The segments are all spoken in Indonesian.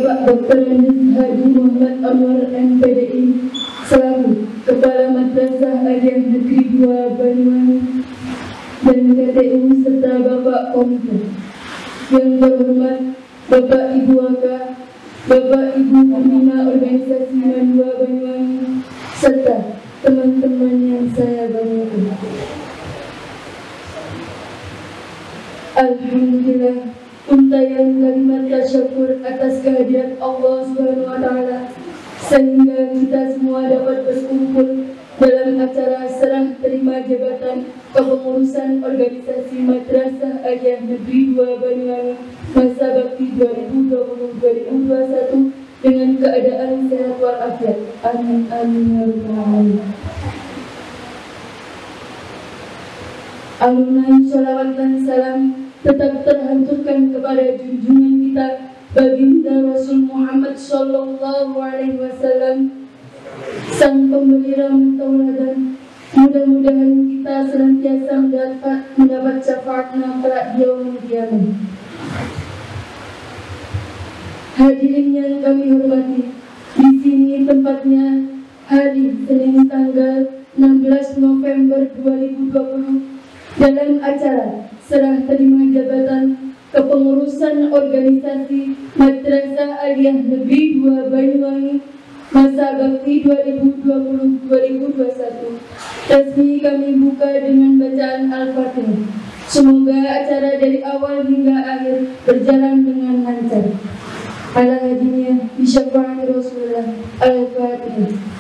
Bapak Dr. Andes Hadi Muhammad Anwar MPDI selaku Kepala Madrasah Aliyah Negeri 2 Banyuwangi dan KTU serta Bapak Komite. Yang terhormat Bapak Ibu Waka, Bapak Ibu Pembina Organisasi Mandua Banyuwangi serta teman-teman yang saya banggakan. Alhamdulillah, untayan kalimat tasyakur atas kehadirat Allah SWT sehingga kita semua dapat berkumpul dalam acara serah terima jabatan kepengurusan organisasi Madrasah Aliyah Negeri 2 Banyuwangi masa bakti 2020-2021 dengan keadaan sehat walafiat. Amin amin ya rabbal alamin. Alunai sholawat dan salam tetap terhancurkan kepada junjungan kita baginda Rasul Muhammad Sallallahu Alaihi Wasallam, sang pemberi rahmat tauladan. Mudah-mudahan kita senantiasa mendapat syafaatnya kelak di yaumul qiyamah. Hadirin yang kami hormati, di sini tempatnya hari Senin tanggal 16 November 2020 dalam acara serah terima jabatan kepengurusan organisasi Madrasah Aliyah Negeri 2 Banyuwangi masa bakti 2020-2021. Resmi kami buka dengan bacaan Al-Fatihah. Semoga acara dari awal hingga akhir berjalan dengan lancar. Ala hadinya bisyafaati Rasulullah. Al-Fatihah.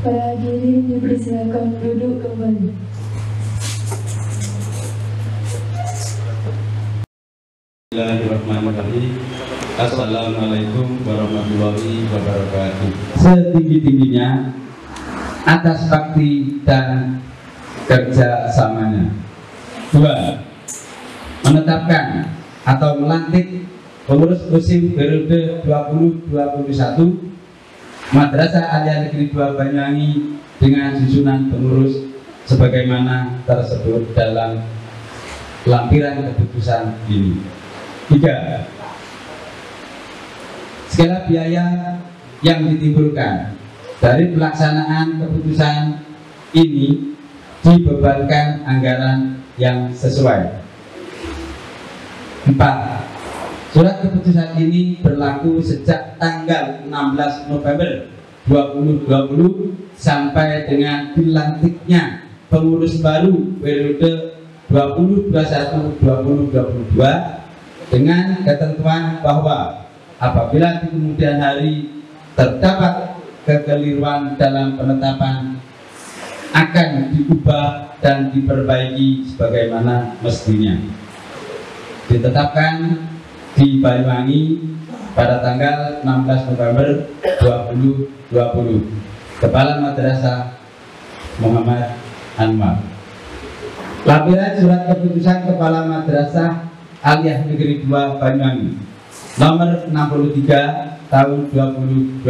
Para hadirin dipersilakan duduk kembali. Bismillahirrahmanirrahim. Assalamualaikum warahmatullahi wabarakatuh. Setinggi-tingginya atas bakti dan kerja samanya. 2. Menetapkan atau melantik pengurus musim periode 2021 Madrasah Aliyah Negeri 2 Banyuwangi dengan susunan pengurus sebagaimana tersebut dalam lampiran keputusan ini. 3. Segala biaya yang ditimbulkan dari pelaksanaan keputusan ini dibebankan anggaran yang sesuai. 4. Surat keputusan ini berlaku sejak tanggal 16 November 2020 sampai dengan dilantiknya pengurus baru periode 2021-2022 dengan ketentuan bahwa apabila di kemudian hari terdapat kekeliruan dalam penetapan akan diubah dan diperbaiki sebagaimana mestinya. Ditetapkan di Banyuwangi pada tanggal 16 November 2020. Kepala Madrasah Muhammad Anwar. Lampiran surat keputusan Kepala Madrasah Aliyah Negeri 2 Banyuwangi nomor 63 tahun 2020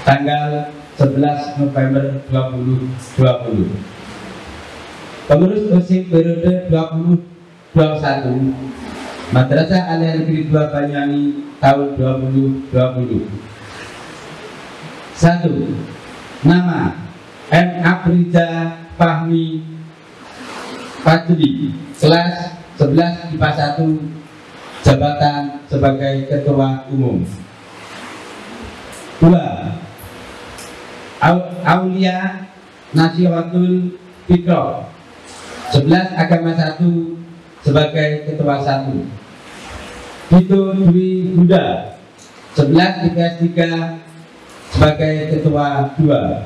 tanggal 11 November 2020. Pengurus musim periode 2021 Madrasah Aliyah Negeri 2 Banyuwangi tahun 2020. 1. Nama M. Afriza Fahmi Fajri, kelas 11 IPA 1, jabatan sebagai Ketua Umum. 2. Aulia Nasihatul Fikroh, 11 Agama 1, sebagai Ketua 1. Dito Dwi Buddha, 11 IPS 3, sebagai Ketua 2.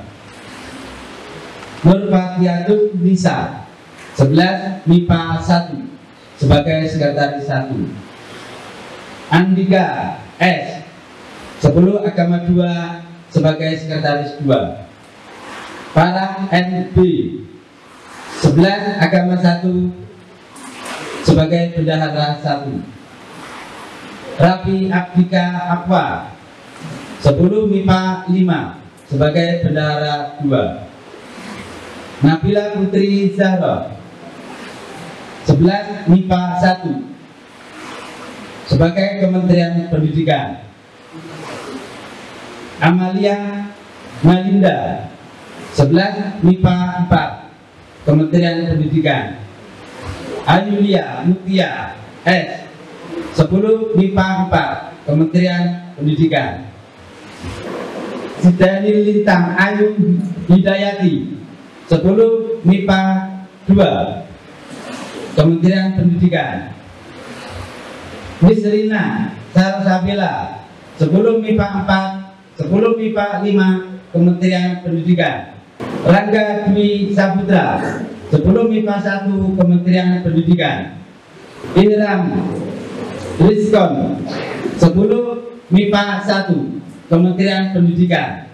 Nur Fatiatul Nisa, 11 MIPA 1, sebagai Sekretaris 1. Andika S, 10 Agama 2, sebagai Sekretaris 2. Farah NB, 11 Agama 1, sebagai Bendahara 1. Rafi Abdika Akwa, 10 MIPA 5, sebagai Bendahara 2. Nabila Putri Zahra, 11 MIPA 1, sebagai Kementerian Pendidikan. Amalia Malinda, 11 MIPA 4, Kementerian Pendidikan. Ayulia Mutia S, 10 MIPA 4, Kementerian Pendidikan. Sidani Lintang Ayu Hidayati, 10 MIPA 2, Kementerian Pendidikan. Nisrina Sarasabila 10 MIPA 4, 10 MIPA 5, Kementerian Pendidikan. Rangga Dwi Saputra 10 MIPA 1, Kementerian Pendidikan. Ilham Rizkon 10 MIPA 1, Kementerian Pendidikan.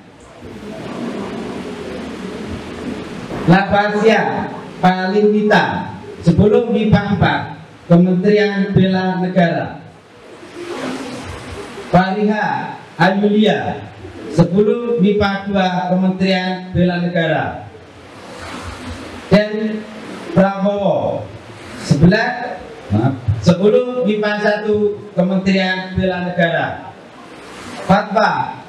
Lapasia Palinita 10 MIPA 4, Kementerian Bela Negara. Fariha Ayulia 10 MIPA 2, Kementerian Bela Negara. Dan Prabowo 10 MIPA 1, Kementerian Bela Negara. Fatwa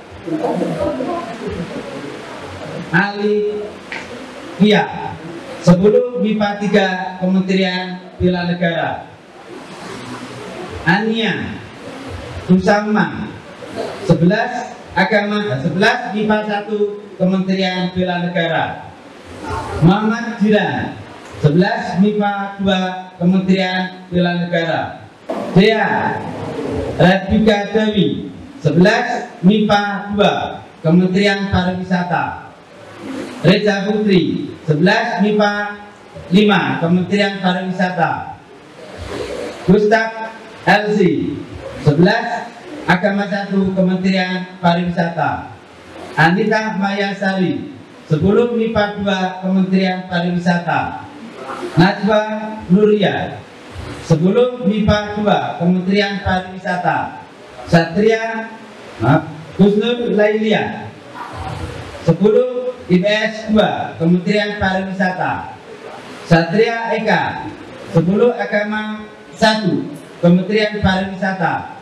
Ali Kia 10 MIPA 3, Kementerian Bela Negara. Ania Usama 11 MIPA 1, Kementerian Bela Negara. Muhammad Jiran 11 MIPA 2, Kementerian Bela Negara. Dea Radika Dewi 11 MIPA 2, Kementerian Pariwisata. Reza Putri 11 MIPA 5, Kementerian Pariwisata. Gustaf Elsi 11 Agama 1, Kementerian Pariwisata. Anita Mayasari 10 MIPA 2, Kementerian Pariwisata. Najwa Nuria 10 MIPA 2, Kementerian Pariwisata. Satria Husnul Lailia 10 IPS 2, Kementerian Pariwisata. Satria Eka 10 Agama 1, Kementerian Pariwisata.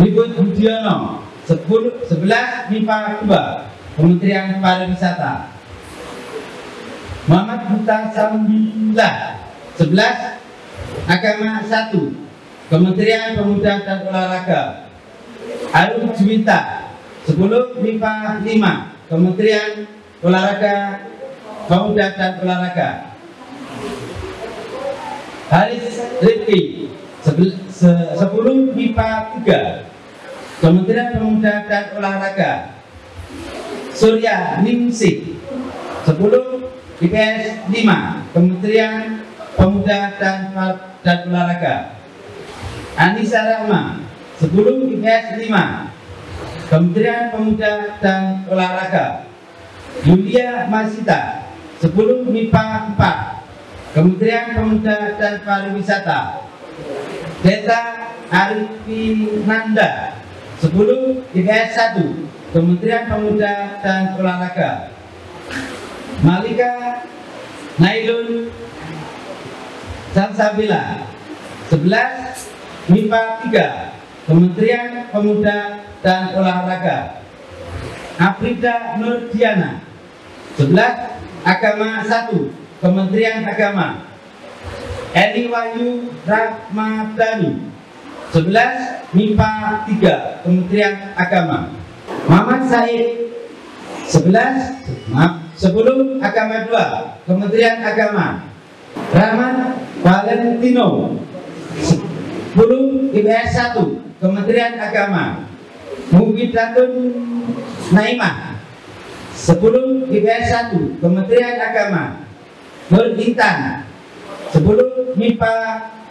Ribut Budiono 11 MIPA 2, Kementerian Pariwisata. Muhammad Buta Sambilah 11 Agama 1, Kementerian Pemuda dan Olahraga. Ayu Juwita 10 MIPA 5, Kementerian Olahraga, Pemuda dan Olahraga. Haris Rifki 10 MIPA 3, Kementerian Pemuda dan Olahraga. Surya Ningsih 10 IPS 5, Kementerian Pemuda dan Olahraga. Anissa Rahma 10 IPS 5, Kementerian Pemuda dan Olahraga. Yulia Masita 10 MIPA 4, Kementerian Pemuda dan Pariwisata. Deta Arifinanda 10 IPS 1, Kementerian Pemuda dan Olahraga. Malika Nailun Salsabila 11 MIPA 3, Kementerian Pemuda dan Olahraga. Afrida Nurdiana 11 Agama 1, Kementerian Agama. Eni Wahyu Rahmadani 11 MIPA 3, Kementerian Agama. Muhammad Said 10 Agama 2, Kementerian Agama. Rahmat Valentino 10 IPS 1, Kementerian Agama. Mubidatun Naimah 10 IPS 1, Kementerian Agama. Nur Intan 10 MIPA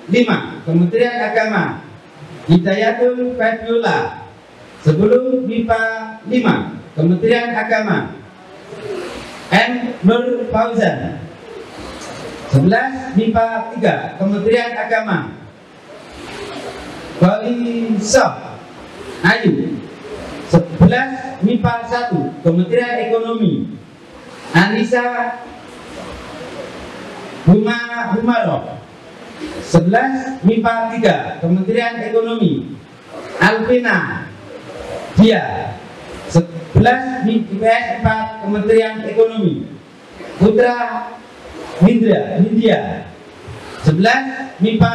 5, Kementerian Agama. Hidayatul Fadiola 10 MIPA 5, Kementerian Agama. M. Nur Fauzan 11 MIPA 3, Kementerian Agama. Bali Sof Ayu 11 MIPA 1, Kementerian Ekonomi. Anissa Humaroh 11 MIPA 3, Kementerian Ekonomi. Alvina Dia 11 IPS 4, Kementerian Ekonomi. Putra Nindya 11 MIPA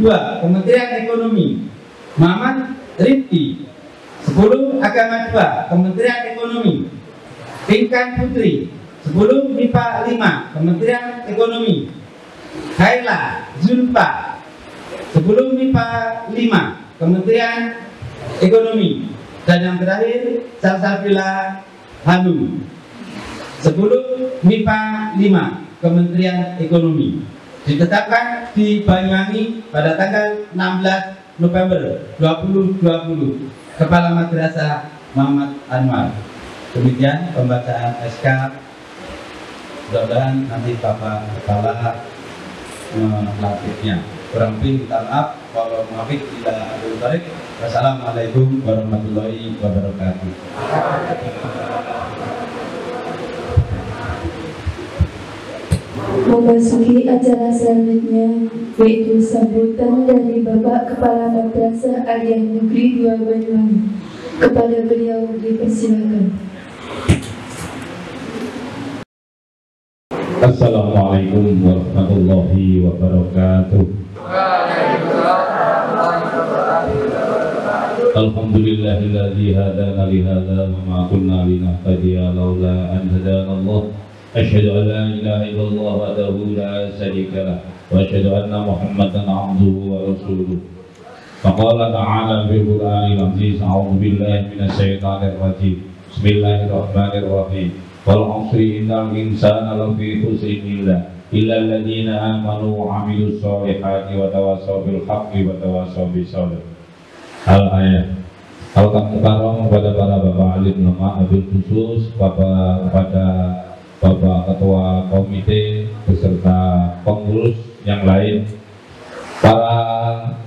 2, Kementerian Ekonomi. Muhammad Rifki 10 Agama 2, Kementerian Ekonomi. Pinkan Putri 10 MIPA 5, Kementerian Ekonomi. Khaila Zulfa. 10 MIPA 5 Kementerian Ekonomi. Dan yang terakhir Salsabila Hanum. 10 MIPA 5 Kementerian Ekonomi. Ditetapkan di Banyuwangi pada tanggal 16 November 2020. Kepala Madrasah Muhammad Anwar. Demikian pembacaan SK. Mudah-mudahan nanti Bapak Kepala melatihnya. Kurang lebih minta maaf kalau muafik tidak ada tarik. Wassalamualaikum warahmatullahi wabarakatuh. Memasuki acara selanjutnya, yaitu sambutan dari Bapak Kepala Madrasah Aliyah Negeri 2 Banyuwangi. Kepada beliau dipersilakan. Assalamualaikum warahmatullahi wabarakatuh. Alhamdulillahilladzi hadana li hadza wa ma kunna linahtadiya laula an hadana Allah. Asyhadu an la ilaha illallah wahdahu la syarika lah wa asyhadu anna Muhammadan abduhu wa rasuluh. Faqala ta'ala fil Qur'anil aziz, a'udzu billahi minasy syaithanir rajim. Bismillahirrahmanirrahim. Wal 'asri innal insana lafi khusrin illa alladziina aamanu wa 'amilus shalihati wa tawassaw bil haqqi wa tawassaw bis sabr. Al-ayat. Al-Mukarram kepada para bapak alim ulama, wabil khusus kepada Bapak Ketua Komite beserta pengurus yang lain, para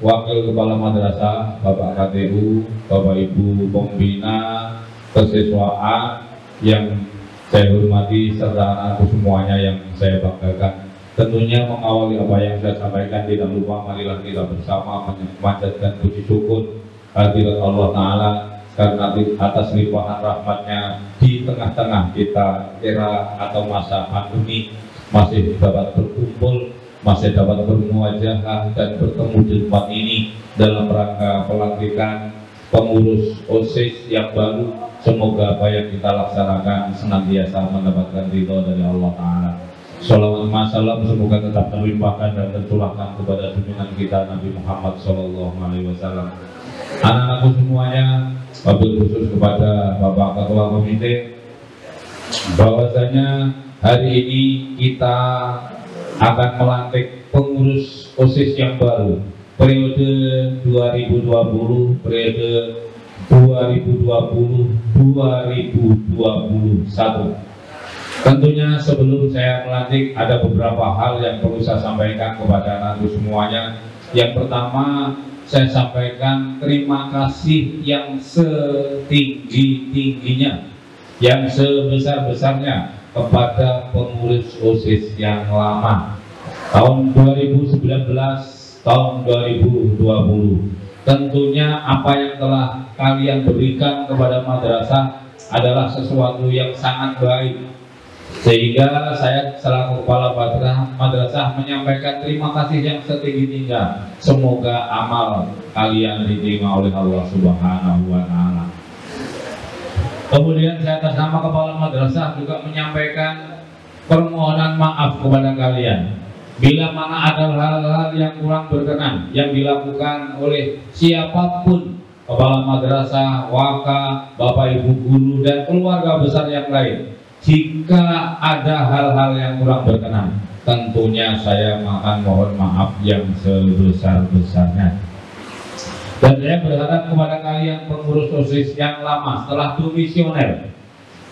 wakil kepala madrasah, Bapak KTU, Bapak Ibu pembina kesiswaan yang saya hormati serta anakku semuanya yang saya banggakan. Tentunya mengawali apa yang saya sampaikan tidak lupa marilah kita bersama memanjatkan puji syukur hadirat Allah Ta'ala karena atas limpahan rahmatnya di tengah-tengah kita era atau masa pandemi masih dapat berkumpul, masih dapat bermuajahah dan bertemu di tempat ini dalam rangka pelantikan pengurus OSIS yang baru. Semoga apa yang kita laksanakan senantiasa mendapatkan ridho dari Allah Ta'ala. Shalawat masalam semoga tetap terlimpahkan dan tercurahkan kepada junjungan kita Nabi Muhammad SAW. Anak-anakku semuanya, wabil khusus kepada Bapak Ketua Komite, bahwasanya hari ini kita akan melantik pengurus OSIS yang baru periode 2020 periode 2020-2021. Tentunya sebelum saya melantik ada beberapa hal yang perlu saya sampaikan kepada anak-anakku semuanya. Yang pertama, saya sampaikan terima kasih yang setinggi-tingginya, yang sebesar-besarnya kepada pengurus OSIS yang lama tahun 2019, tahun 2020. Tentunya apa yang telah kalian berikan kepada madrasah adalah sesuatu yang sangat baik, sehingga saya selaku kepala madrasah menyampaikan terima kasih yang setinggi-tingginya. Semoga amal kalian diterima oleh Allah Subhanahu wa Ta'ala. Kemudian saya atas nama kepala madrasah juga menyampaikan permohonan maaf kepada kalian bila mana ada hal-hal yang kurang berkenan yang dilakukan oleh siapapun, kepala madrasah, waka, bapak ibu guru dan keluarga besar yang lain. Jika ada hal-hal yang kurang berkenan, tentunya saya akan mohon maaf yang sebesar-besarnya. Dan saya berharap kepada kalian pengurus OSIS yang lama setelah demisioner,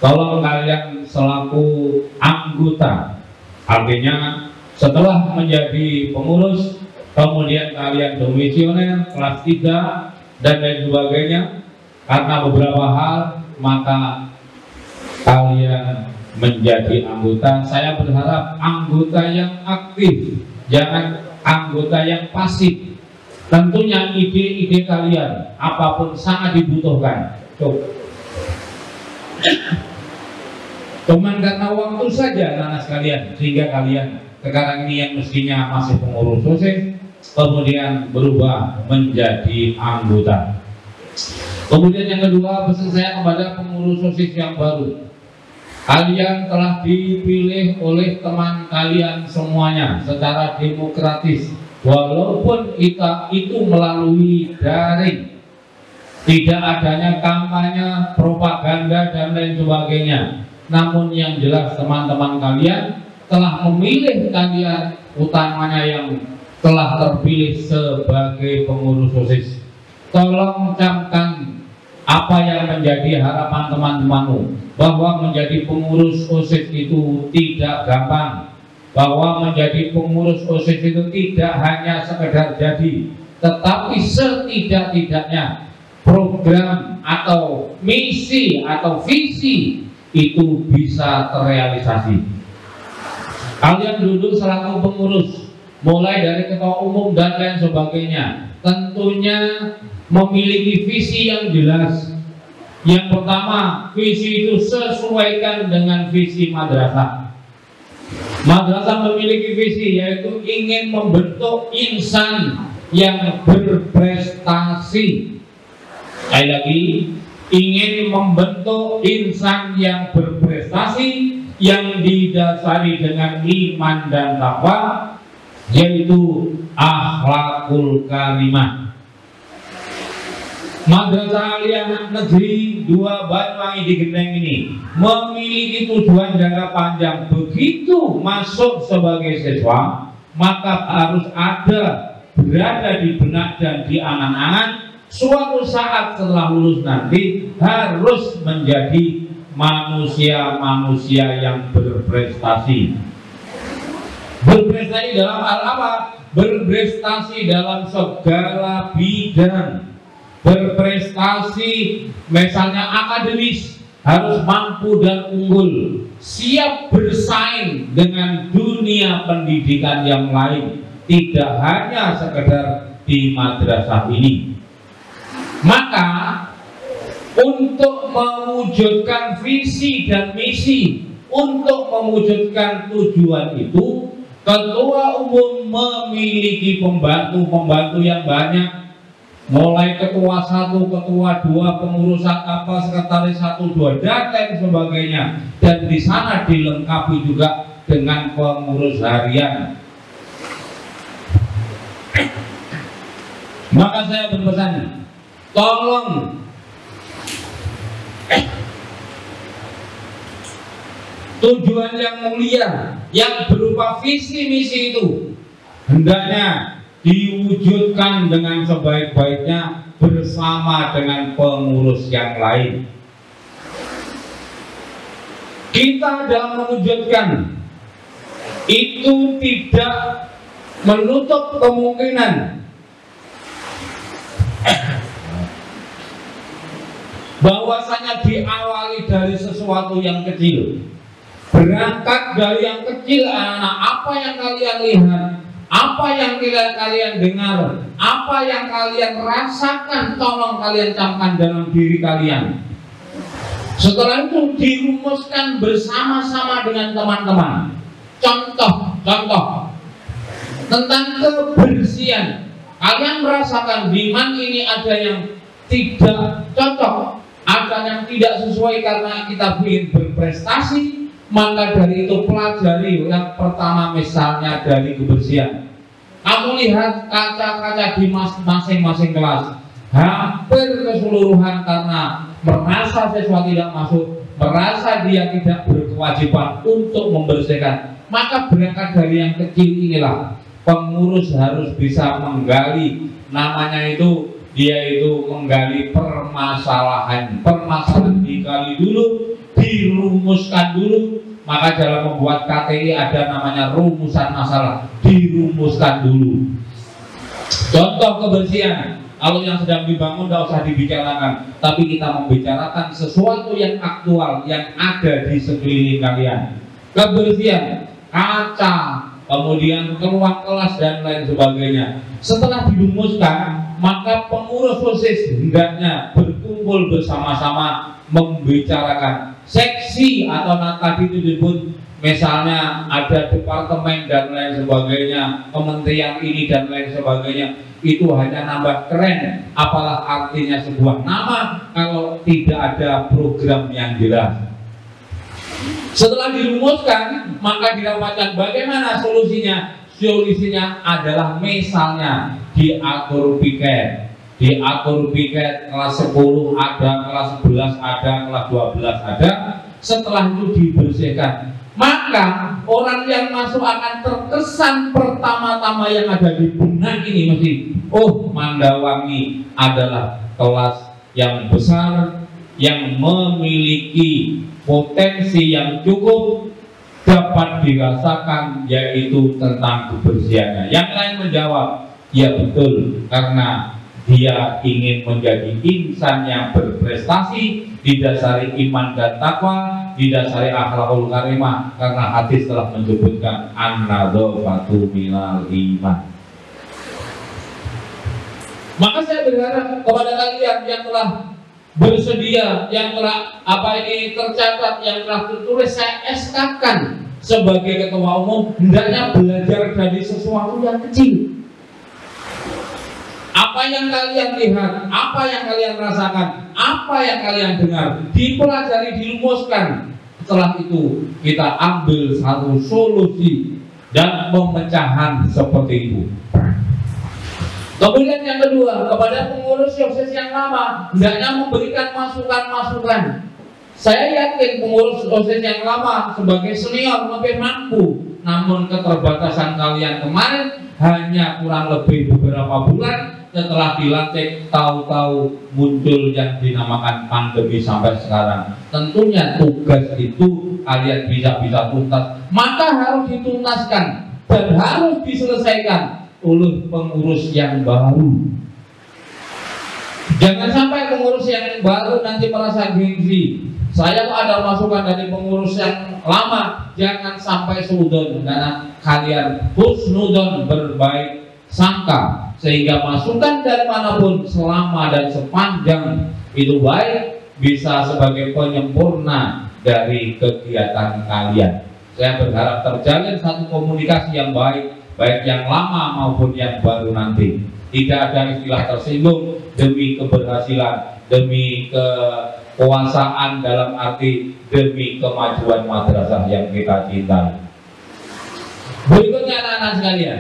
tolong kalian selaku anggota, artinya setelah menjadi pengurus, kemudian kalian demisioner, kelas 3 dan lain sebagainya, karena beberapa hal maka kalian menjadi anggota. Saya berharap anggota yang aktif, jangan anggota yang pasif. Tentunya ide-ide kalian apapun sangat dibutuhkan. Cuman karena waktu saja anak sekalian, sehingga kalian sekarang ini yang mestinya masih pengurus OSIS kemudian berubah menjadi anggota. Kemudian yang kedua, pesan saya kepada pengurus OSIS yang baru, Kalian telah dipilih oleh teman kalian semuanya secara demokratis, walaupun itu melalui daring, tidak adanya kampanye, propaganda dan lain sebagainya. Namun yang jelas teman-teman kalian telah memilih kalian, utamanya yang telah terpilih sebagai pengurus OSIS. Tolong camkan apa yang menjadi harapan teman-temanmu, bahwa menjadi pengurus OSIS itu tidak gampang, bahwa menjadi pengurus OSIS itu tidak hanya sekedar jadi, tetapi setidak-tidaknya program atau misi atau visi itu bisa terrealisasi. Kalian duduk selaku pengurus, mulai dari ketua umum dan lain sebagainya, tentunya memiliki visi yang jelas. Yang pertama, visi itu sesuaikan dengan visi madrasah. Madrasah memiliki visi, yaitu ingin membentuk insan yang berprestasi. Sekali lagi, ingin membentuk insan yang berprestasi, yang didasari dengan iman dan takwa, yaitu akhlakul karimah. Madrasah Aliyah Negeri 2 Banyuwangi di Genteng ini memiliki tujuan jangka panjang. Begitu masuk sebagai siswa, maka harus berada di benak dan di angan-angan, suatu saat setelah lulus nanti harus menjadi manusia-manusia yang berprestasi. Berprestasi dalam hal apa? Berprestasi dalam segala bidang. Berprestasi misalnya akademis, harus mampu dan unggul, siap bersaing dengan dunia pendidikan yang lain, tidak hanya sekedar di madrasah ini. Maka untuk mewujudkan visi dan misi, untuk mewujudkan tujuan itu, ketua umum memiliki pembantu yang banyak, mulai ketua 1, ketua 2, pengurus apa, sekretaris 1, 2 dan lain sebagainya, dan di sana dilengkapi juga dengan pengurus harian. Maka saya berpesan, tolong tujuan yang mulia yang berupa visi misi itu hendaknya diwujudkan dengan sebaik-baiknya bersama dengan pengurus yang lain. Kita dalam mewujudkan itu tidak menutup kemungkinan bahwasanya diawali dari sesuatu yang kecil. Berangkat dari yang kecil, anak-anak, apa yang kalian lihat, apa yang kalian dengar, apa yang kalian rasakan, tolong kalian camkan dalam diri kalian. Setelah itu dirumuskan bersama-sama dengan teman-teman. Contoh tentang kebersihan. Kalian merasakan di mana ini ada yang tidak cocok, ada yang tidak sesuai karena kita ingin berprestasi. Maka dari itu pelajari yang pertama, misalnya dari kebersihan. Kamu lihat kaca-kaca di masing-masing kelas, hampir keseluruhan karena merasa siswa tidak masuk, merasa dia tidak berkewajiban untuk membersihkan. Maka berangkat dari yang kecil inilah pengurus harus bisa menggali, namanya itu dia itu menggali permasalahan digali dulu, dirumuskan dulu. Maka dalam membuat KTI ada namanya rumusan masalah, dirumuskan dulu. Contoh kebersihan, kalau yang sedang dibangun tidak usah dibicarakan, tapi kita membicarakan sesuatu yang aktual yang ada di sekeliling kalian. Kebersihan kaca, kemudian ruang kelas dan lain sebagainya. Setelah dirumuskan, maka pengurus OSIS hendaknya berkumpul bersama-sama membicarakan seksi atau tadi itu disebut misalnya ada departemen dan lain sebagainya, kementerian ini dan lain sebagainya. Itu hanya nambah keren. Apalah artinya sebuah nama kalau tidak ada program yang jelas. Setelah dirumuskan, maka didapatkan bagaimana solusinya. Solusinya adalah misalnya diatur piket. Diatur piket kelas 10 ada, kelas 11 ada, kelas 12 ada. Setelah itu dibersihkan, maka orang yang masuk akan terkesan pertama-tama yang ada di benak ini mesti, oh, Mandawangi adalah kelas yang besar, yang memiliki potensi yang cukup dapat dirasakan, yaitu tentang kebersihannya. Yang lain menjawab, ya betul, karena dia ingin menjadi insan yang berprestasi, didasari iman dan takwa, didasari akhlakul karimah, karena hadis telah menyebutkan an-nadzafatu minal iman. Maka saya berharap kepada kalian yang telah bersedia, yang telah tercatat, yang telah tertulis, saya SK-kan sebagai ketua umum, hendaknya belajar dari sesuatu yang kecil. Apa yang kalian lihat, apa yang kalian rasakan, apa yang kalian dengar, dipelajari, dirumuskan. Setelah itu kita ambil satu solusi dan pemecahan seperti itu. Kemudian yang kedua, kepada pengurus OSIS yang lama, hendaknya memberikan masukan-masukan. Saya yakin pengurus OSIS yang lama sebagai senior lebih mampu, namun keterbatasan kalian kemarin hanya kurang lebih beberapa bulan setelah dilantik, tahu-tahu muncul yang dinamakan pandemi sampai sekarang. Tentunya tugas itu kalian bisa tuntas, maka harus dituntaskan dan harus diselesaikan oleh pengurus yang baru. Jangan sampai pengurus yang baru nanti merasa gengsi. Saya kok ada masukan dari pengurus yang lama, jangan sampai sudon, karena kalian husnudon, berbaik sangka, sehingga masukan dari manapun selama dan sepanjang itu baik, bisa sebagai penyempurna dari kegiatan kalian. Saya berharap terjalin satu komunikasi yang baik, baik yang lama maupun yang baru nanti. Tidak ada istilah tersinggung demi keberhasilan, demi kekuasaan dalam arti demi kemajuan madrasah yang kita cintai. Berikutnya anak-anak sekalian,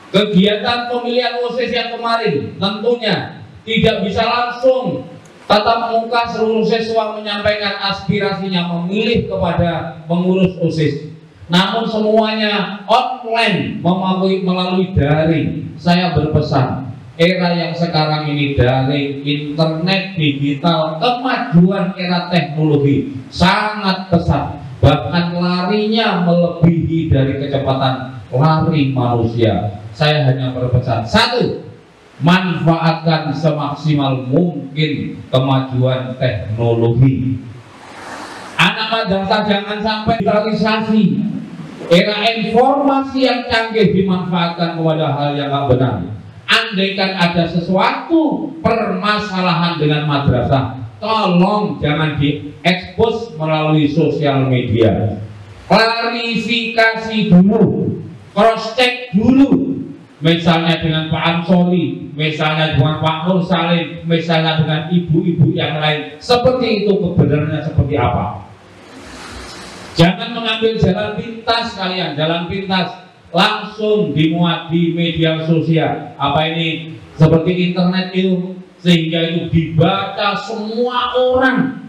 kegiatan pemilihan OSIS yang kemarin tentunya tidak bisa langsung tatap muka seluruh siswa menyampaikan aspirasinya memilih kepada pengurus OSIS. Namun semuanya online melalui daring. Saya berpesan, era yang sekarang ini daring, internet, digital, kemajuan era teknologi sangat pesat, bahkan larinya melebihi dari kecepatan lari manusia. Saya hanya berpesan, satu, manfaatkan semaksimal mungkin kemajuan teknologi. Anak madrasah jangan sampai digitalisasi. Era informasi yang canggih dimanfaatkan kepada hal yang tidak benar. Andaikan ada sesuatu permasalahan dengan madrasah, tolong jangan diekspos melalui sosial media. Klarifikasi dulu, cross check dulu. Misalnya dengan Pak Ansori, misalnya dengan Pak Nur Salim, misalnya dengan ibu-ibu yang lain. Seperti itu kebenarannya seperti apa. Jangan mengambil jalan pintas kalian, jalan pintas langsung dimuat di media sosial. Apa ini? Seperti internet itu, sehingga itu dibaca semua orang.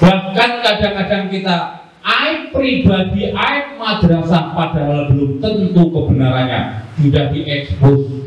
Bahkan kadang-kadang kita aib pribadi, aib madrasah, padahal belum tentu kebenarannya sudah diekspos.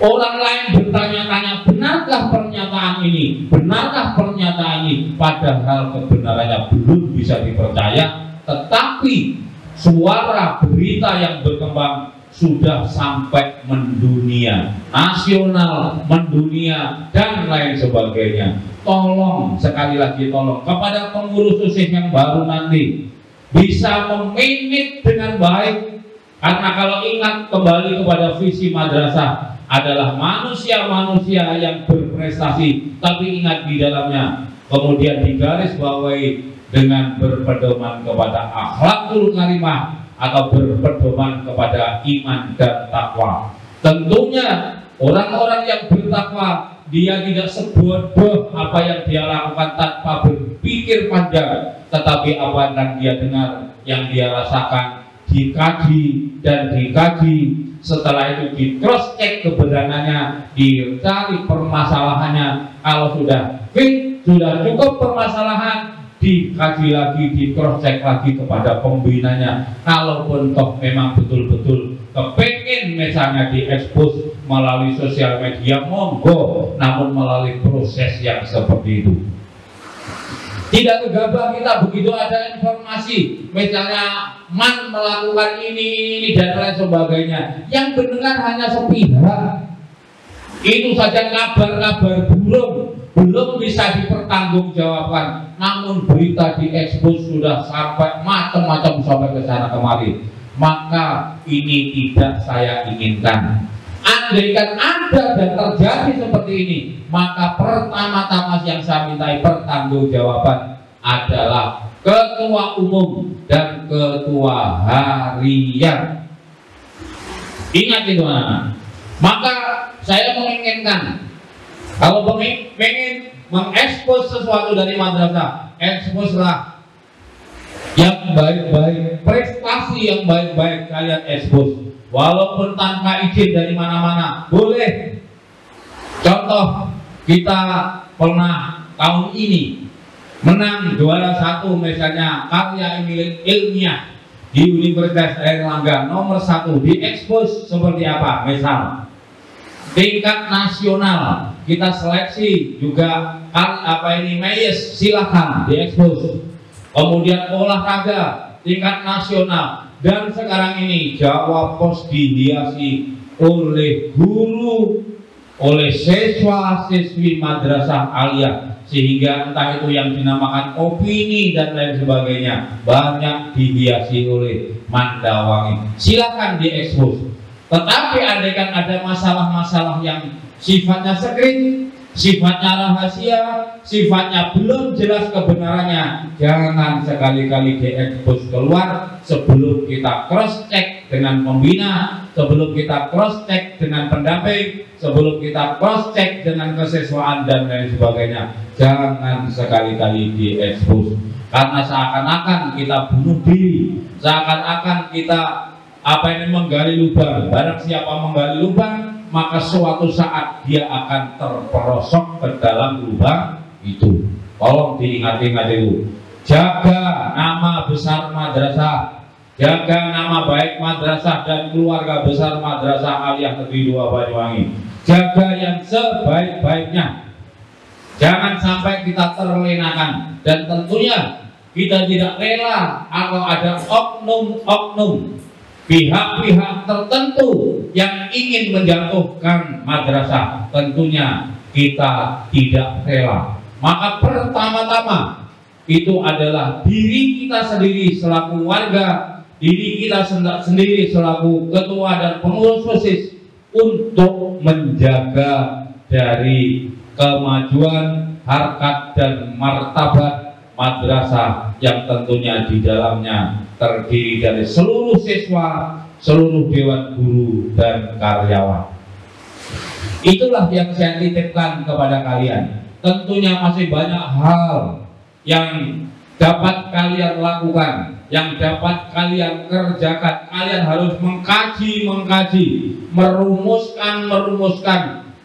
Orang lain bertanya-tanya, benarkah pernyataan ini? Benarkah pernyataan ini? Padahal kebenarannya belum bisa dipercaya. Tetapi suara berita yang berkembang sudah sampai mendunia, nasional, mendunia, dan lain sebagainya. Tolong, sekali lagi tolong, kepada pengurus OSIS yang baru nanti bisa memanage dengan baik. Karena kalau ingat kembali kepada visi madrasah adalah manusia-manusia yang berprestasi, tapi ingat di dalamnya kemudian digarisbawahi dengan berpedoman kepada akhlakul karimah atau berpedoman kepada iman dan takwa. Tentunya orang-orang yang bertakwa, dia tidak sebodoh apa yang dia lakukan tanpa berpikir panjang, tetapi apa yang dia dengar, yang dia rasakan, dikaji dan dikaji. Setelah itu di cross check kebenarannya, dicari permasalahannya. Kalau sudah fit, sudah cukup permasalahan, dikaji lagi, di cross check lagi kepada pembinanya. Kalaupun toh memang betul-betul kepengen misalnya diekspos melalui sosial media, monggo, namun melalui proses yang seperti itu. Tidak gegabah kita begitu ada informasi misalnya Man melakukan ini dan lain sebagainya, yang mendengar hanya sepihak. Itu saja kabar-kabar burung, belum bisa dipertanggungjawabkan, namun berita diekspos sudah sampai macam-macam sampai ke sana kemari. Maka ini tidak saya inginkan. Andaikan ada dan terjadi seperti ini, maka pertama-tama yang saya mintai pertanggungjawaban adalah ketua umum dan ketua harian. Ingat itu anak-anak. Maka saya menginginkan, kalau ingin mengekspos sesuatu dari madrasah, eksposlah yang baik-baik, prestasi yang baik-baik kalian ekspos, walaupun tanpa izin dari mana-mana, boleh. Contoh, kita pernah tahun ini menang juara 1 misalnya karya ilmiah di Universitas Airlangga nomor 1, diekspos seperti apa? Misal tingkat nasional kita seleksi juga Mayes, silahkan diekspos. Kemudian olahraga tingkat nasional, dan sekarang ini Jawa Pos dihiasi oleh guru, oleh siswa-siswi madrasah aliyah, sehingga entah itu yang dinamakan opini dan lain sebagainya banyak dihiasi oleh Mandawangi. Silakan diekspos. Tetapi andaikan ada masalah-masalah yang sifatnya sekret, sifatnya rahasia, sifatnya belum jelas kebenarannya, jangan sekali-kali diekspos keluar sebelum kita cross check dengan pembina, sebelum kita cross check dengan pendamping, sebelum kita cross check dengan kesiswaan dan lain sebagainya. Jangan sekali-kali diekspos, karena seakan-akan kita bunuh diri, seakan-akan kita menggali lubang. Barang siapa menggali lubang, maka suatu saat dia akan terperosok ke dalam lubang itu. Tolong diingat-ingat itu. Jaga nama besar madrasah, jaga nama baik madrasah dan keluarga besar Madrasah Aliyah Negeri 2 Banyuwangi. Jaga yang sebaik-baiknya. Jangan sampai kita terlenakan, dan tentunya kita tidak rela kalau ada oknum-oknum, pihak-pihak tertentu yang ingin menjatuhkan madrasah. Tentunya kita tidak rela. Maka pertama-tama itu adalah diri kita sendiri selaku warga, diri kita sendiri selaku ketua dan pengurus OSIS, untuk menjaga dari kemajuan, harkat dan martabat madrasah yang tentunya di dalamnya terdiri dari seluruh siswa, seluruh dewan guru dan karyawan. Itulah yang saya titipkan kepada kalian. Tentunya masih banyak hal yang dapat kalian lakukan, yang dapat kalian kerjakan. Kalian harus mengkaji, merumuskan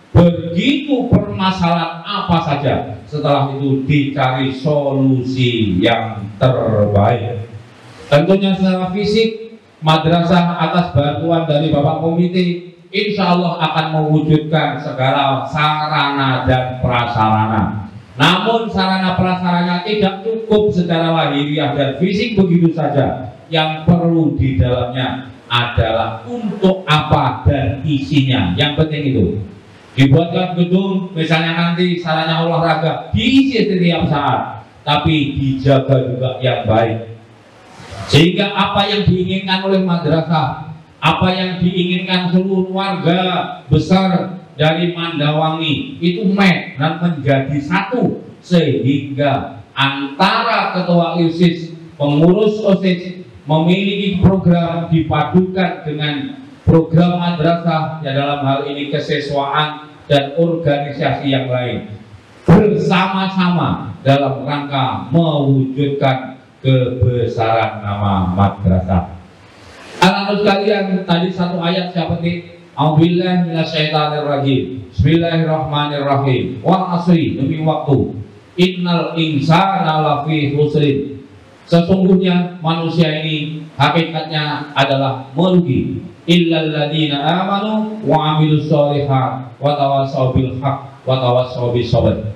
begitu permasalahan apa saja. Setelah itu dicari solusi yang terbaik. Tentunya secara fisik, madrasah atas bantuan dari Bapak Komite, insya Allah akan mewujudkan segala sarana dan prasarana. Namun sarana prasarana tidak cukup secara lahiriah dan fisik begitu saja. Yang perlu di dalamnya adalah untuk apa dan isinya. Yang penting itu dibuatkan gedung, misalnya nanti sarana olahraga diisi setiap saat, tapi dijaga juga yang baik, sehingga apa yang diinginkan oleh madrasah, apa yang diinginkan seluruh warga besar dari Mandawangi itu match dan menjadi satu, sehingga antara ketua OSIS, pengurus OSIS memiliki program dipadukan dengan program madrasah, ya dalam hal ini kesiswaan dan organisasi yang lain bersama-sama dalam rangka mewujudkan kebesaran nama madrasah. Anak-anak sekalian, tadi satu ayat saya petik, A'udzubillahi minasyaitonirrajim. Bismillahirrahmanirrahim. Wal asri, demi waktu. Innal insana lafi khusrin. Sesungguhnya manusia ini hakikatnya adalah merugi. Illal ladzina amanu wa 'amilus sholihat wa tawassaw bil haqq wa tawassaw bis sabr.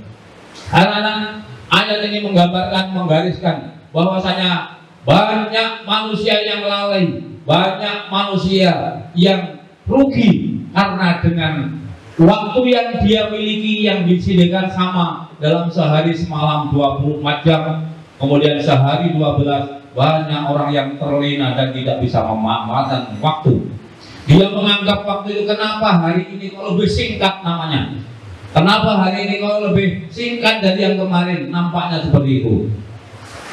Anak-anak, ayat ini menggambarkan, menggariskan bahwasanya banyak manusia yang lalai, banyak manusia yang rugi karena dengan waktu yang dia miliki yang disediakan sama dalam sehari semalam 24 jam, kemudian sehari 12, banyak orang yang terlena dan tidak bisa memanfaatkan waktu. Dia menganggap waktu itu, kenapa hari ini kalau lebih singkat namanya, kenapa hari ini kalau lebih singkat dari yang kemarin, nampaknya seperti itu.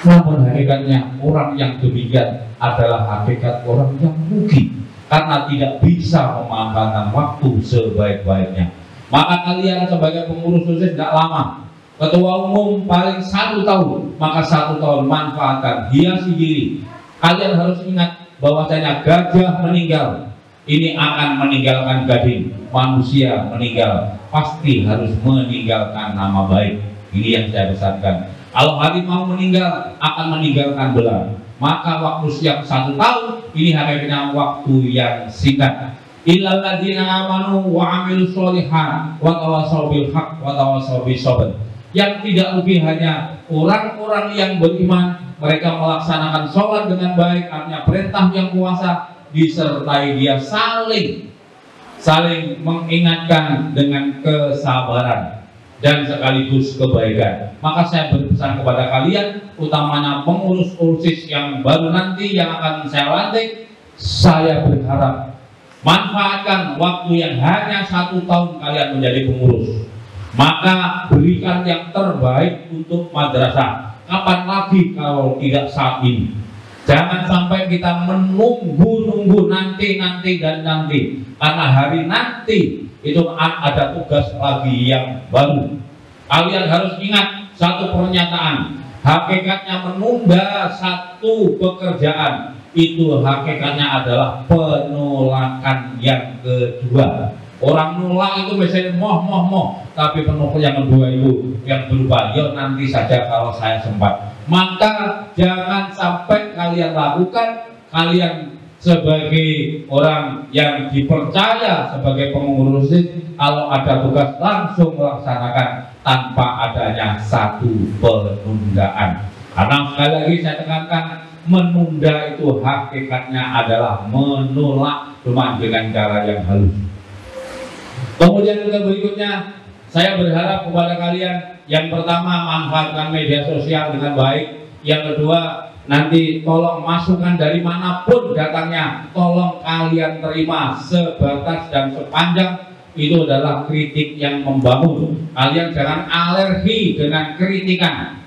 Namun hakikatnya orang yang demikian adalah hakikat orang yang rugi karena tidak bisa memanfaatkan waktu sebaik-baiknya. Maka kalian sebagai pengurus OSIS tidak lama, ketua umum paling 1 tahun, maka 1 tahun manfaatkan, hiasi diri. Kalian harus ingat bahwasanya gajah meninggal ini akan meninggalkan gading, manusia meninggal pasti harus meninggalkan nama baik. Ini yang saya pesankan. Kalau harimau meninggal akan meninggalkan belang, maka waktu siap 1 tahun ini hakikatnya waktu yang singkat. Illal ladzina amanu wa 'amilus sholihat wa tawassaw bil haqq wa tawassaw bis sabr. Yang tidak rugi hanya orang-orang yang beriman, mereka melaksanakan sholat dengan baik, artinya perintah yang kuasa, disertai dia saling mengingatkan dengan kesabaran dan sekaligus kebaikan. Maka saya berpesan kepada kalian, utamanya pengurus OSIS yang baru nanti yang akan saya lantik, saya berharap manfaatkan waktu yang hanya 1 tahun kalian menjadi pengurus. Maka berikan yang terbaik untuk madrasah. Kapan lagi kalau tidak saat ini? Jangan sampai kita menunggu nanti, karena hari nanti itu ada tugas lagi yang baru. Kalian harus ingat satu pernyataan, hakikatnya menunda satu pekerjaan itu hakikatnya adalah penolakan yang kedua. Orang nolak itu biasanya moh, tapi penolakan yang kedua itu yang berupa ya nanti saja kalau saya sempat. Maka jangan sampai kalian lakukan. Kalian sebagai orang yang dipercaya sebagai pengurus, kalau ada tugas langsung melaksanakan tanpa adanya satu penundaan. Karena sekali lagi saya tekankan, menunda itu hakikatnya adalah menolak, cuma dengan cara yang halus. Kemudian juga berikutnya, saya berharap kepada kalian, yang pertama manfaatkan media sosial dengan baik. Yang kedua, nanti tolong masukan dari manapun datangnya, tolong kalian terima sebatas dan sepanjang itu adalah kritik yang membangun. Kalian jangan alergi dengan kritikan.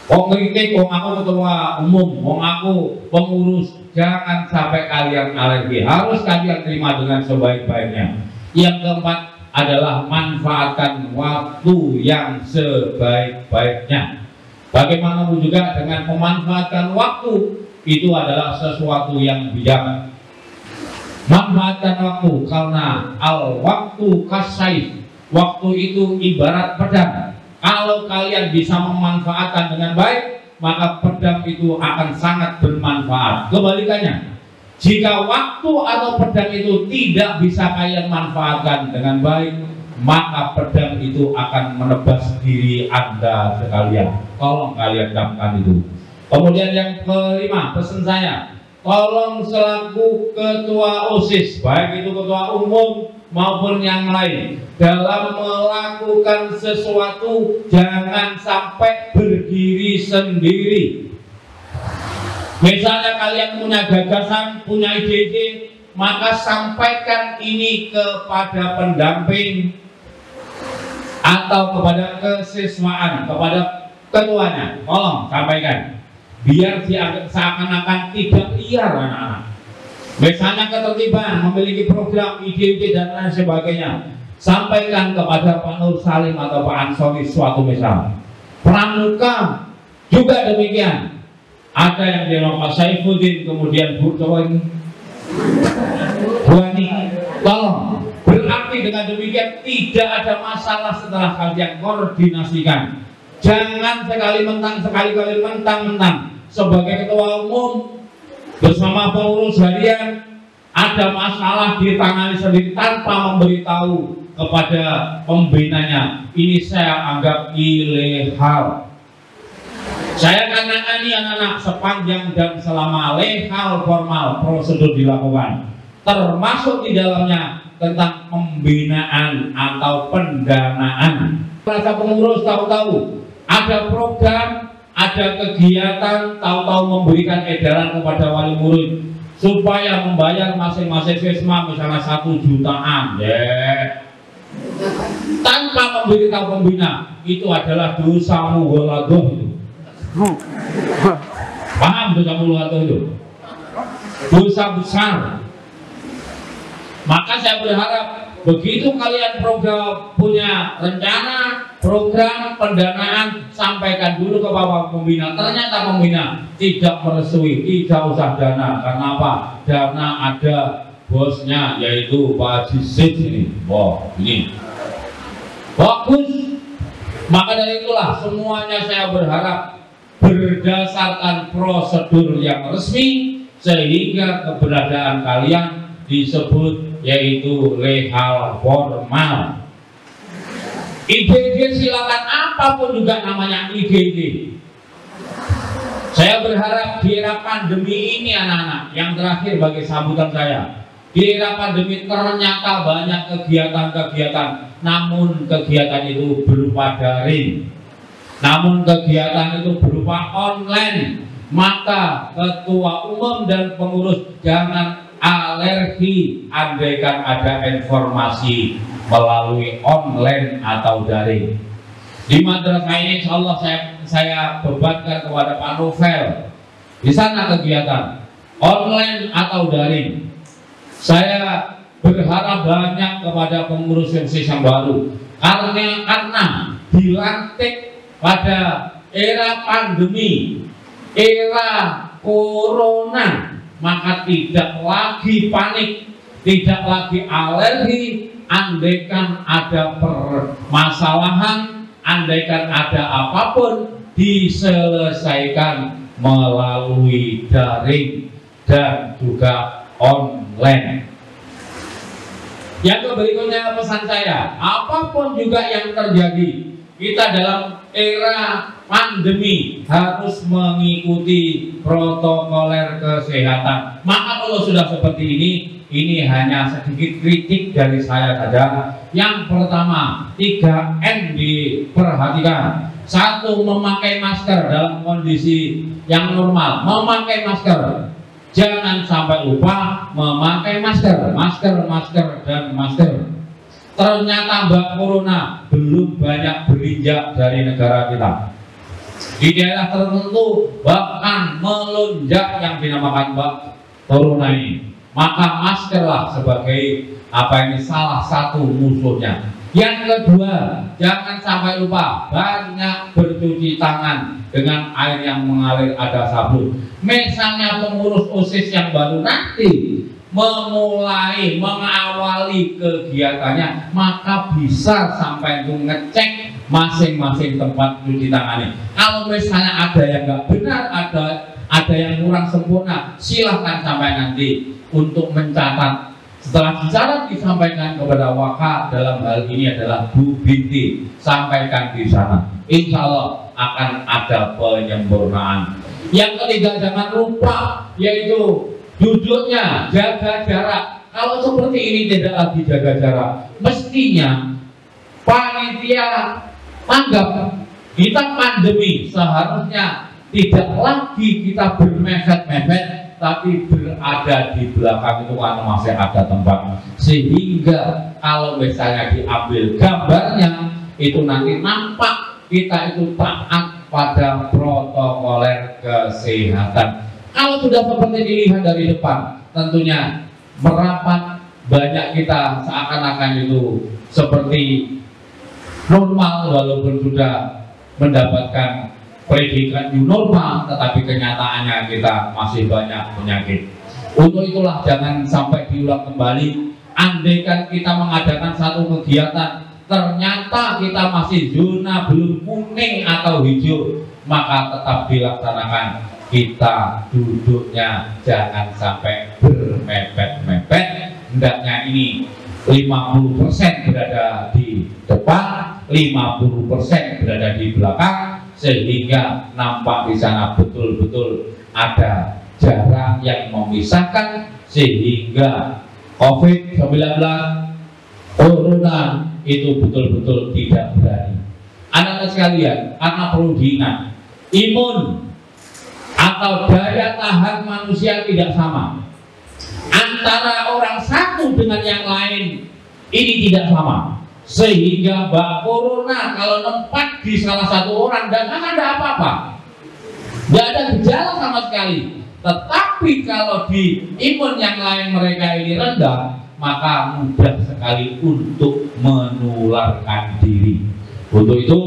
Kritik, aku ketua umum, aku pengurus, jangan sampai kalian alergi. Harus kalian terima dengan sebaik-baiknya. Yang keempat adalah manfaatkan waktu yang sebaik-baiknya. Bagaimanapun juga dengan memanfaatkan waktu itu adalah sesuatu yang bijak. Manfaatkan waktu karena al-waktu kasaif. Waktu itu ibarat pedang. Kalau kalian bisa memanfaatkan dengan baik, maka pedang itu akan sangat bermanfaat. Kebalikannya, jika waktu atau pedang itu tidak bisa kalian manfaatkan dengan baik, maka pedang itu akan menebas diri Anda sekalian. Tolong kalian camkan itu. Kemudian yang kelima, pesan saya, tolong selaku ketua OSIS, baik itu ketua umum maupun yang lain, dalam melakukan sesuatu jangan sampai berdiri sendiri. Misalnya kalian punya gagasan, punya ide-ide, maka sampaikan ini kepada pendamping atau kepada kesiswaan, kepada ketuanya. Tolong sampaikan, biar seakan-akan tidak liar anak-anak. Misalnya ketertiban, memiliki program, ide-ide dan lain sebagainya, sampaikan kepada Pak Nur Salim atau Pak Ansori suatu misal. Pramuka juga demikian. Ada yang di Pak Saifuddin, kemudian Bu Buani. Tolong, berarti dengan demikian tidak ada masalah setelah kalian koordinasikan. Jangan sekali-kali mentang-mentang sebagai ketua umum bersama pengurus harian ada masalah ditangani sendiri tanpa memberitahu kepada pembinanya. Ini saya anggap ilegal. Saya akan menangani anak-anak sepanjang dan selama legal formal prosedur dilakukan, termasuk di dalamnya tentang pembinaan atau pendanaan. Rasa pengurus tahu-tahu ada program, ada kegiatan, tahu-tahu memberikan edaran kepada wali murid supaya membayar masing-masing siswa misalnya 1 jutaan, tanpa memberitahu pembina. Itu adalah dosa mughalaghah itu. Paham dosa mughalaghah itu? Dosa besar. Maka saya berharap begitu kalian punya rencana, program pendanaan, sampaikan dulu ke Bapak Pembina. Ternyata pembina tidak merestui, tidak usah dana. Karena apa? Dana ada bosnya, yaitu Pak Haji Sid ini. Wah, ini bagus. Maka dari itulah semuanya saya berharap berdasarkan prosedur yang resmi, sehingga keberadaan kalian disebut yaitu legal formal. IGD silakan, apapun juga namanya IGD. Saya berharap di era pandemi ini anak-anak, yang terakhir bagi sambutan saya, di era pandemi ternyata banyak kegiatan-kegiatan, namun kegiatan itu berupa daring, namun kegiatan itu berupa online. Maka ketua umum dan pengurus jangan alergi andaikan ada informasi melalui online atau daring. Di madrasah ini insya Allah saya bebankan kepada Pak Novel. Di sana kegiatan online atau daring. Saya berharap banyak kepada pengurus yang baru karena dilantik pada era pandemi, era corona, maka tidak lagi panik, tidak lagi alergi. Andaikan ada permasalahan, andaikan ada apapun, diselesaikan melalui daring dan juga online. Yang berikutnya pesan saya, apapun juga yang terjadi, kita dalam era pandemi harus mengikuti protokoler kesehatan. Maka kalau sudah seperti ini hanya sedikit kritik dari saya saja. Yang pertama, 3M diperhatikan. 1, memakai masker dalam kondisi yang normal. Memakai masker. Jangan sampai lupa memakai masker, dan masker. Ternyata Mbak Corona belum banyak berinjak dari negara kita. Di daerah tertentu bahkan melonjak yang dinamakan Mbak Corona ini. Maka maskerlah sebagai salah satu musuhnya. Yang kedua, jangan sampai lupa banyak bercuci tangan dengan air yang mengalir, ada sabun. Misalnya pengurus OSIS yang baru nanti mengawali kegiatannya, maka bisa sampai untuk ngecek masing-masing tempat cuci tangannya. Kalau misalnya ada yang nggak benar, ada yang kurang sempurna, silahkan sampai nanti untuk mencatat. Setelah dicatat disampaikan kepada Waka, dalam hal ini adalah Bu Binti, sampaikan di sana. Insya Allah akan ada penyempurnaan. Yang ketiga, jangan lupa yaitu duduknya jaga jarak. Kalau seperti ini tidak lagi jaga jarak, mestinya panitia anggap kita pandemi seharusnya tidak lagi kita bermepet-mepet, tapi berada di belakang itu karena masih ada tempat, sehingga kalau misalnya diambil gambarnya itu nanti nampak kita itu taat pada protokoler kesehatan. Kalau sudah seperti dilihat dari depan, tentunya merapat, banyak kita seakan-akan itu seperti normal walaupun sudah mendapatkan predikat new normal, tetapi kenyataannya kita masih banyak penyakit. Untuk itulah jangan sampai diulang kembali. Andaikan kita mengadakan satu kegiatan, ternyata kita masih zona belum kuning atau hijau, maka tetap dilaksanakan. Kita duduknya jangan sampai bermepet-mepet. Hendaknya ini 50% berada di depan, 50% berada di belakang, sehingga nampak di sana betul-betul ada jarak yang memisahkan, sehingga COVID-19 Corona itu betul-betul tidak berani. Anak-anak sekalian, anak perlu diingat, imun atau daya tahan manusia tidak sama. Antara orang satu dengan yang lain ini tidak sama, sehingga Mbak Corona kalau nempat di salah satu orang dan akan ada apa-apa, tidak ada gejala sama sekali. Tetapi kalau di imun yang lain mereka ini rendah, maka mudah sekali untuk menularkan diri. Untuk itu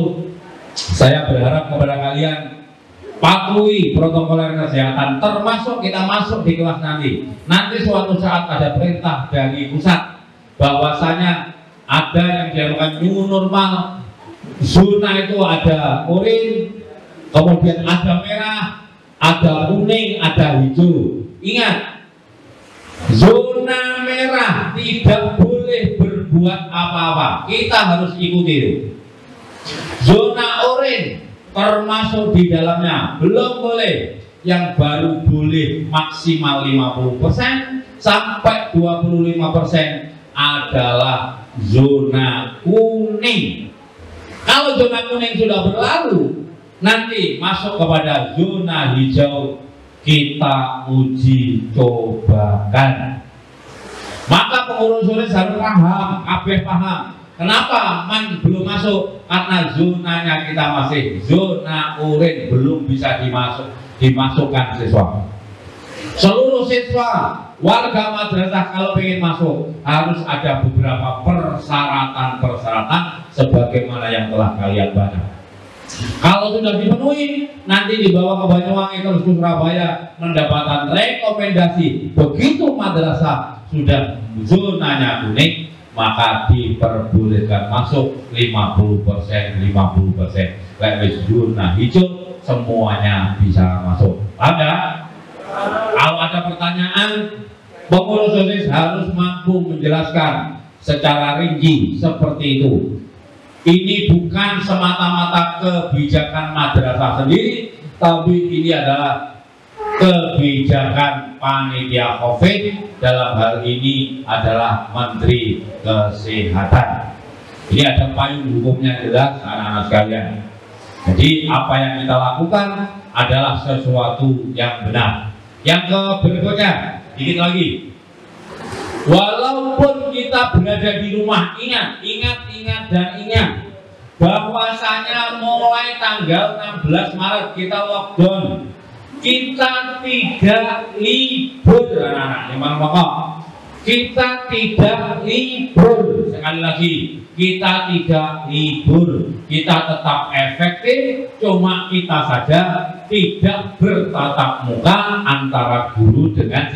saya berharap kepada kalian patuhi protokol kesehatan, termasuk kita masuk di kelas nanti. Nanti suatu saat ada perintah dari pusat bahwasanya ada yang dilakukan new normal, zona itu ada oranye, kemudian ada merah, ada kuning, ada hijau. Ingat, zona merah tidak boleh berbuat apa-apa, kita harus ikuti. Zona oranye termasuk di dalamnya belum boleh, yang baru boleh maksimal 50% sampai 25% adalah zona kuning. Kalau zona kuning sudah berlalu, nanti masuk kepada zona hijau, kita uji cobakan. Maka pengurus harus paham, paham. Kenapa belum masuk? Karena zonanya kita masih zona oranye, belum bisa dimasukkan siswa. Seluruh siswa warga madrasah kalau ingin masuk harus ada beberapa persyaratan sebagaimana yang telah kalian baca. Kalau sudah dipenuhi, nanti dibawa ke Banyuwangi terus ke Surabaya mendapatkan rekomendasi. Begitu madrasah sudah zonanya kuning, maka diperbolehkan masuk 50%. Lewat zona hijau semuanya bisa masuk. Ada? Kalau ada pertanyaan, pengurus OSIS harus mampu menjelaskan secara rinci seperti itu. Ini bukan semata-mata kebijakan madrasah sendiri, tapi ini adalah kebijakan panitia COVID, dalam hal ini adalah Menteri Kesehatan. Ini ada payung hukumnya jelas, anak-anak sekalian. Jadi apa yang kita lakukan adalah sesuatu yang benar. Yang berikutnya, dikit lagi. Walaupun kita berada di rumah, ingat bahwasanya mulai tanggal 16 Maret kita lockdown. Kita tidak libur, anak-anak. Kita tidak libur. Sekali lagi, kita tidak libur. Kita tetap efektif, cuma kita saja tidak bertatap muka antara guru dengan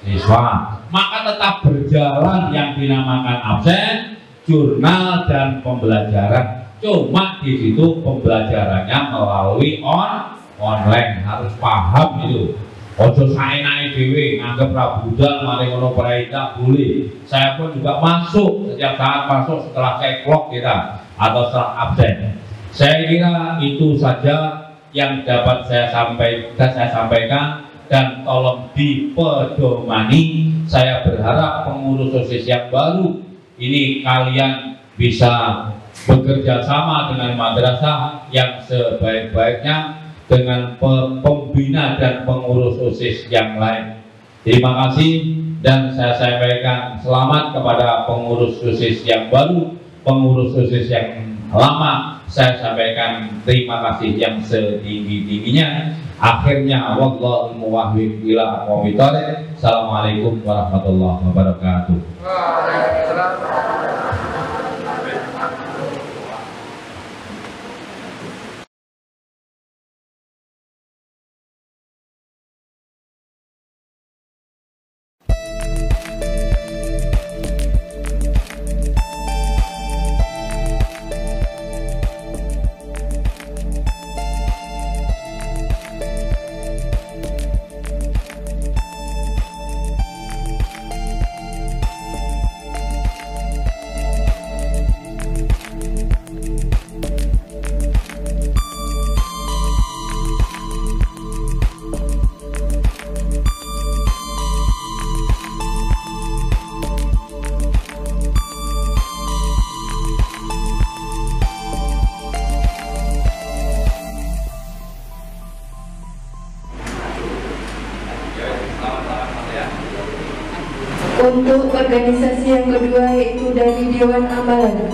siswa. Maka tetap berjalan yang dinamakan absen, jurnal, dan pembelajaran. Cuma di situ pembelajarannya melalui online. Harus paham itu. Ojo saenake dhewe nganggep ra budal mari ngono perintah boleh. Saya pun juga masuk setiap saat masuk setelah cek clock kita atau setelah absen. Saya kira itu saja yang dapat saya sampaikan dan tolong dipedomani. Saya berharap pengurus OSIS yang baru ini kalian bisa bekerja sama dengan madrasah yang sebaik-baiknya dengan pembina dan pengurus OSIS yang lain. Terima kasih dan saya sampaikan selamat kepada pengurus OSIS yang baru, pengurus OSIS yang lama. Saya sampaikan terima kasih yang setinggi-tingginya. Akhirnya wallahul muwaffiq ila aqwamit thoriq. Assalamualaikum warahmatullahi wabarakatuh. Untuk organisasi yang kedua yaitu dari Dewan Amalan.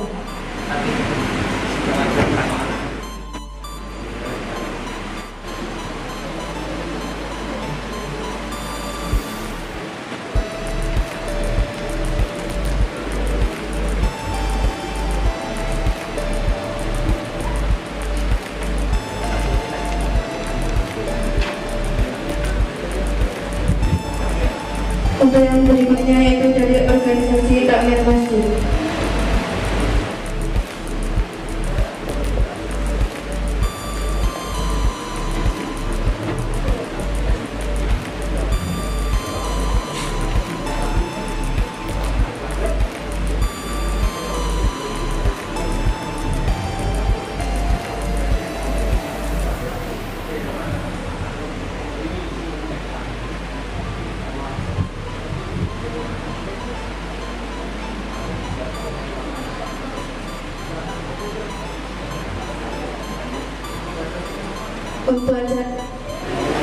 Untuk yang berikutnya yaitu dari organisasi Takmir Masjid.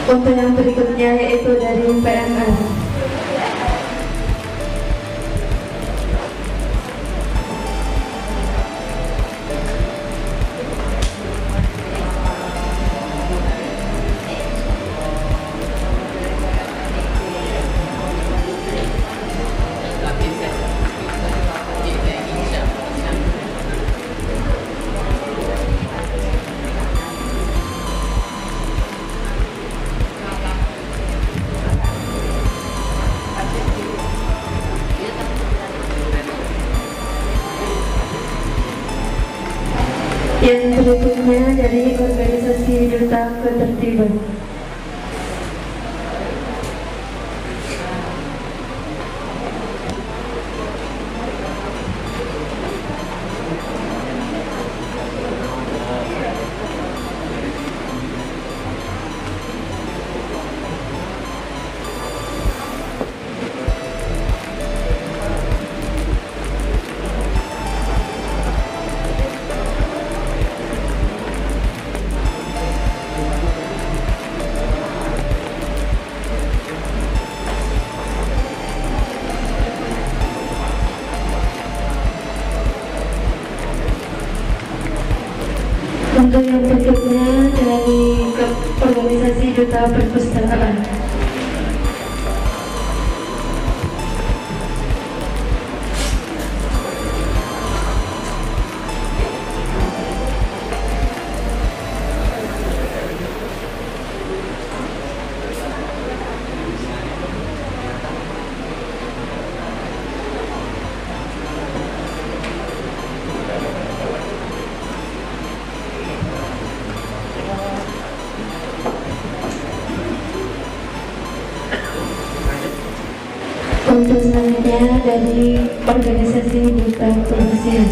Untuk yang berikutnya yaitu dari PMN. Yang berikutnya dari organisasi Duta Ketertiban. Untuk yang berikutnya dari organisasi Duta Perpustakaan. Untuk selanjutnya dari organisasi Duta Kebersihan.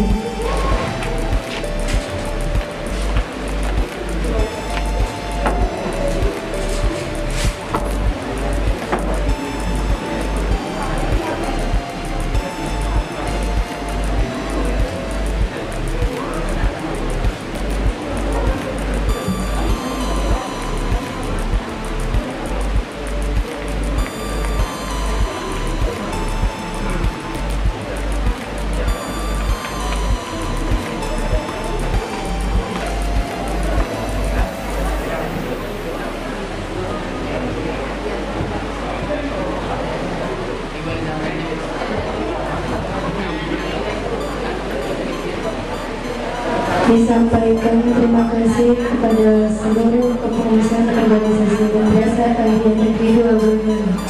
disampaikan terima kasih kepada seluruh kepengurusan organisasi Madrasah Aliyah Negeri 2 Banyuwangi.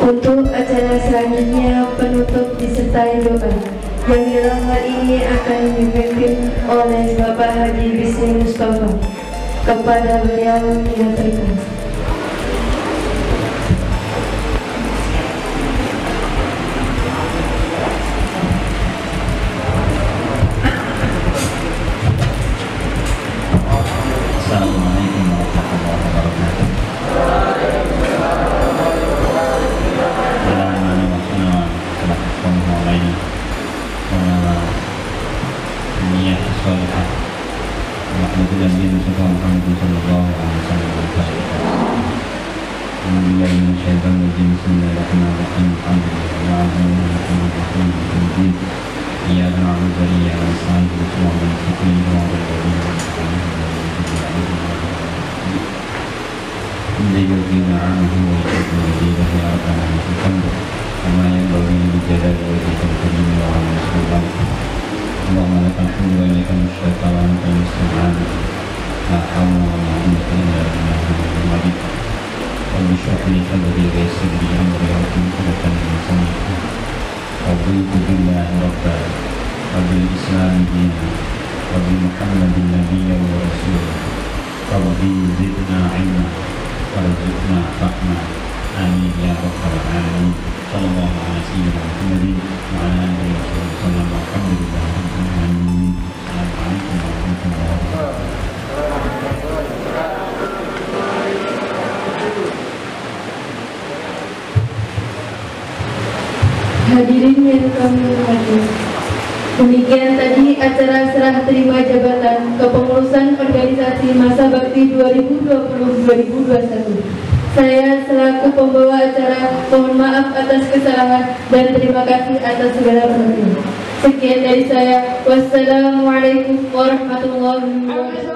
Untuk acara selanjutnya penutup disertai doa yang dalam hal ini akan dipimpin oleh Bapak Haji Bisri Mustafa. Kepada beliau menyampaikan. Assalamualaikum warahmatullahi wabarakatuh. Hadirin yang kami hormati, demikian tadi acara serah terima jabatan kepengurusan organisasi Masa Bakti 2020-2021. Saya selaku pembawa acara mohon maaf atas kesalahan dan terima kasih atas segala perhatian. Sekian dari saya. Wassalamualaikum warahmatullahi wabarakatuh.